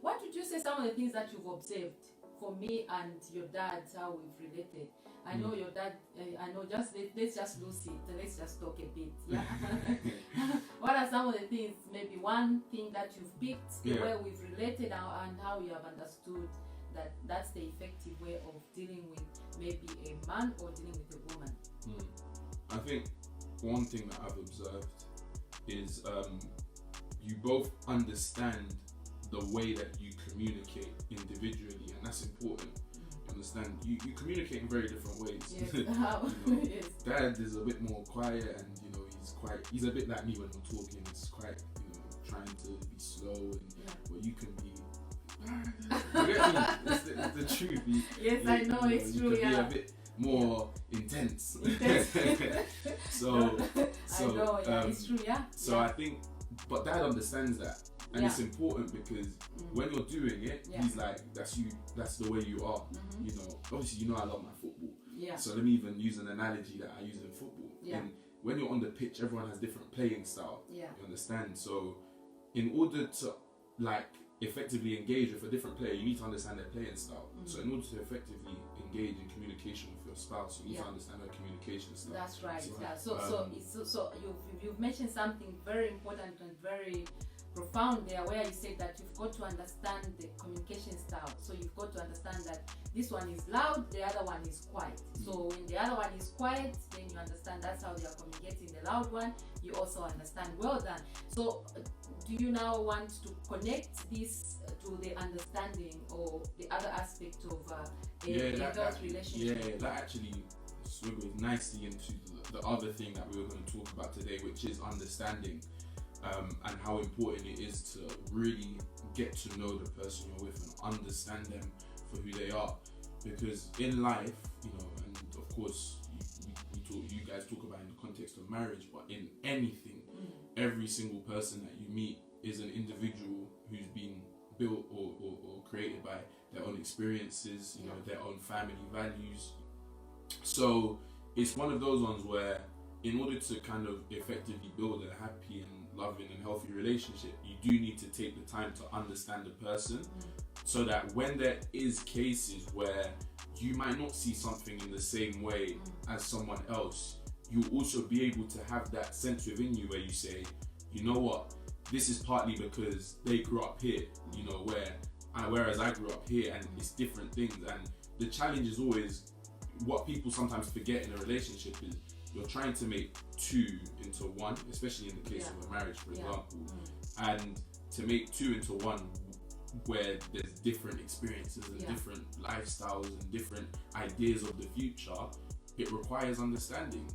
what would you say some of the things that you've observed for me and your dad, how we've related? I know your dad, I know, let's just lose it, let's just talk a bit. Yeah. What are some of the things, maybe one thing that you've picked, the way we've related and how you have understood that that's the effective way of dealing with maybe a man or dealing with a woman? I think one thing that I've observed is you both understand the way that you communicate individually, and that's important. You understand? You communicate in very different ways. Yes. Yes. Dad is a bit more quiet, and he's a bit like me when I'm talking. It's quite trying to be slow, and but you can be. You get me? It's the truth. Yes, I know it's true. You can be a bit more intense. so I know, it's true. So I think, but Dad understands that. And it's important because when you're doing it, he's like, that's you, that's the way you are. Obviously, I love my football. So let me even use an analogy that I use in football. And when you're on the pitch, everyone has different playing style. You understand? So in order to effectively engage with a different player, you need to understand their playing style. So in order to effectively engage in communication with your spouse, you need to understand her communication style. That's right. So you've mentioned something very important and very profound there, where you say that you've got to understand the communication style. So you've got to understand that this one is loud, the other one is quiet. So when the other one is quiet, then you understand that's how they are communicating. The loud one, you also understand. Well done. So do you now want to connect this to the understanding or the other aspect of adult relationship? Yeah, that actually segues nicely into the other thing that we were going to talk about today, which is understanding. And how important it is to really get to know the person you're with and understand them for who they are. Because in life, and of course you guys talk about in the context of marriage, but in anything, every single person that you meet is an individual who's been built or created by their own experiences, their own family values. So it's one of those ones where in order to kind of effectively build a happy and loving and healthy relationship, you do need to take the time to understand the person, so that when there is cases where you might not see something in the same way as someone else, you'll also be able to have that sense within you where you say, you know what, this is partly because they grew up here, whereas I grew up here, and it's different things. And the challenge is always, what people sometimes forget in a relationship is you're trying to make two into one, especially in the case of a marriage, for example. And to make two into one where there's different experiences and different lifestyles and different ideas of the future, it requires understanding.